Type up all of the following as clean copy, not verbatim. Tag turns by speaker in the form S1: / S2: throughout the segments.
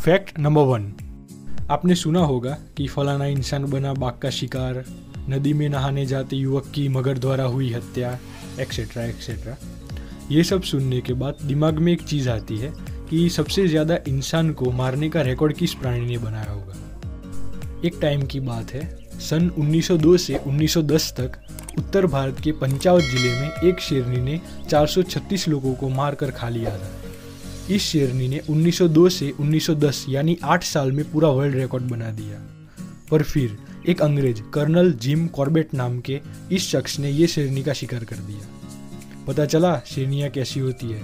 S1: Fact number 1, आपने सुना होगा कि फलाना इंसान बना बाघ का शिकार, नदी में नहाने जाते युवक की मगर द्वारा हुई हत्या, एक्सेट्रा एक्सेट्रा। ये सब सुनने के बाद दिमाग में एक चीज़ आती है कि सबसे ज़्यादा इंसान को मारने का रिकॉर्ड किस प्राणी ने बनाया होगा। एक टाइम की बात है, सन 1902 से 1910 तक उत्तर भारत के पंचावत जिले में एक शेरनी ने 436 लोगों को मारकर खा लिया था। इस शेरनी ने 1902 से 1910 यानी 8 साल में पूरा वर्ल्ड रिकॉर्ड बना दिया। पर फिर एक अंग्रेज कर्नल जिम कॉर्बेट नाम के इस शख्स ने ये शेरनी का शिकार कर दिया। पता चला शेरनियाँ कैसी होती है।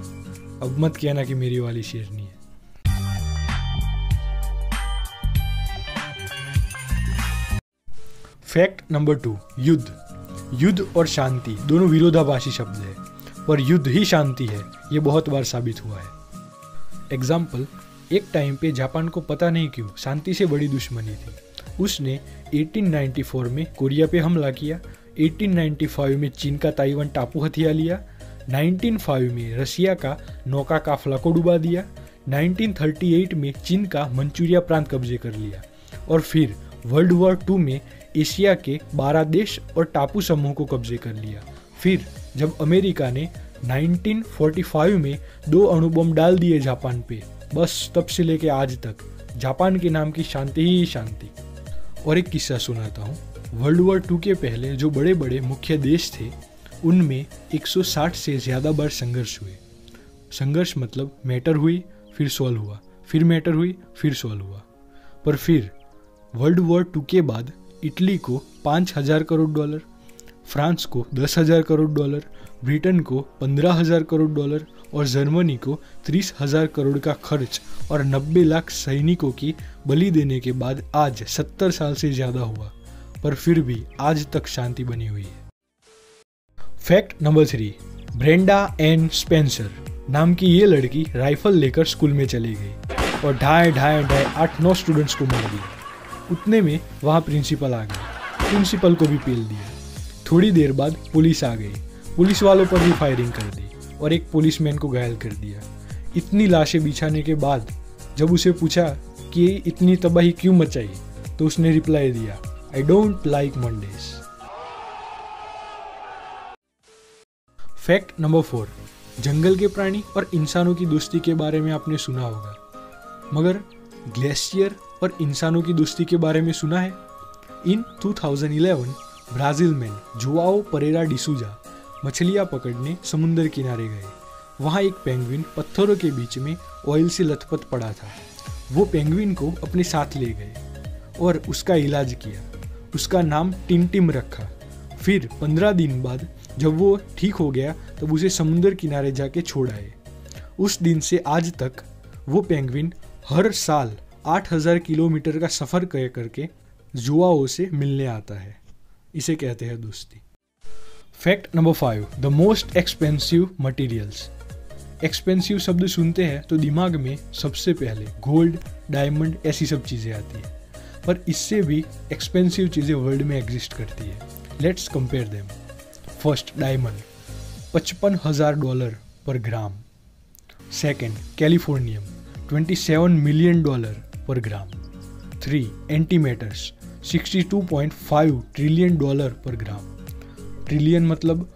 S1: अब मत कहना कि मेरी वाली शेरनी है। फैक्ट नंबर 2, युद्ध और शांति दोनों विरोधाभासी शब्द है, पर युद्ध ही शांति है, ये बहुत बार साबित हुआ है। एग्जाम्पल, एक टाइम पे जापान को पता नहीं क्यों शांति से बड़ी दुश्मनी थी। उसने 1894 में कोरिया पे हमला किया, 1895 में चीन का ताइवान टापू हथिया लिया, 1905 में रसिया का नौका काफला को डुबा दिया, 1938 में चीन का मंचूरिया प्रांत कब्जे कर लिया, और फिर वर्ल्ड वॉर 2 में एशिया के 12 देश और टापू समूह को कब्जे कर लिया। फिर जब अमेरिका ने 1945 में 2 अणुबम डाल दिए जापान पे, बस तब से लेके आज तक जापान के नाम की शांति ही शांति। और एक किस्सा सुनाता हूँ। वर्ल्ड वॉर 2 के पहले जो बड़े बड़े मुख्य देश थे, उनमें 160 से ज़्यादा बार संघर्ष हुए। संघर्ष मतलब मैटर हुई, फिर सॉल्व हुआ, फिर मैटर हुई, फिर सॉल्व हुआ। पर फिर वर्ल्ड वॉर 2 के बाद इटली को $5,000 करोड़, फ्रांस को $10,000 करोड़, ब्रिटेन को $15,000 करोड़ और जर्मनी को $30,000 करोड़ का खर्च और 90 लाख सैनिकों की बलि देने के बाद आज 70 साल से ज़्यादा हुआ, पर फिर भी आज तक शांति बनी हुई है। Fact number 3, Brenda N Spencer नाम की ये लड़की राइफल लेकर स्कूल में चली गई और ढाई 8-9 स्टूडेंट्स को मार दिया। उतने में वहाँ प्रिंसिपल आ गया, प्रिंसिपल को भी पेल दिया। थोड़ी देर बाद पुलिस आ गई, पुलिस वालों पर भी फायरिंग कर दी और एक पुलिसमैन को घायल कर दिया। इतनी लाशें बिछाने के बाद जब उसे पूछा कि इतनी तबाही क्यों मचाई, तो उसने रिप्लाई दिया, I don't like Mondays. Fact number 4, जंगल के प्राणी और इंसानों की दोस्ती के बारे में आपने सुना होगा, मगर ग्लेशियर और इंसानों की दोस्ती के बारे में सुना है? इन 2011 ब्राजील में जोआओ परेरा डिसूजा मछलियाँ पकड़ने समुद्र किनारे गए। वहाँ एक पेंगुइन पत्थरों के बीच में ऑयल से लथपथ पड़ा था। वो पेंगुइन को अपने साथ ले गए और उसका इलाज किया। उसका नाम टिनटिम रखा। फिर 15 दिन बाद जब वो ठीक हो गया तब उसे समुद्र किनारे जाके छोड़ आए। उस दिन से आज तक वो पेंगुइन हर साल 8,000 किलोमीटर का सफ़र तय करके जोआओ से मिलने आता है। इसे कहते हैं दोस्ती। Fact number 5, the most expensive materials. Expensive शब्द सुनते हैं तो दिमाग में सबसे पहले गोल्ड, डायमंड ऐसी सब चीज़ें आती है, पर इससे भी एक्सपेंसिव चीज़ें वर्ल्ड में एग्जिस्ट करती है। Let's compare them. First, diamond $55,000 पर ग्राम। सेकेंड, कैलिफोर्नियम $27 मिलियन पर ग्राम। 3, एंटीमेटर्स $62.5 ट्रिलियन पर ग्राम। ट्रिलियन मतलब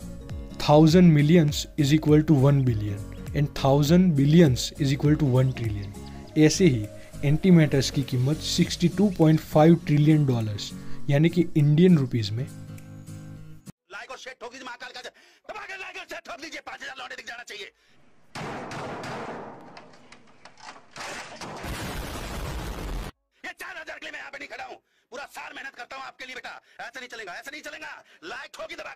S1: 1000 millions is equal to 1 billion and 1000 billions is equal to 1 trillion. ऐसे ही एंटीमेटर्स की कीमत $62.5 ट्रिलियन यानी कि इंडियन रुपीज में लाइक और शेयर ठोक दीजिए, महाकाल का दबा के लाइक और शेयर ठोक दीजिए, 5000 लौटे दिख जाना चाहिए। ये 4000 के लिए मैं यहाँ पे नहीं खड़ा हूँ, पूरा साल मेहनत करता हूँ आपके लिए बेटा। ऐसा नहीं चलेगा, ऐसा नहीं चलेगा। लाइक ठोकी दबा।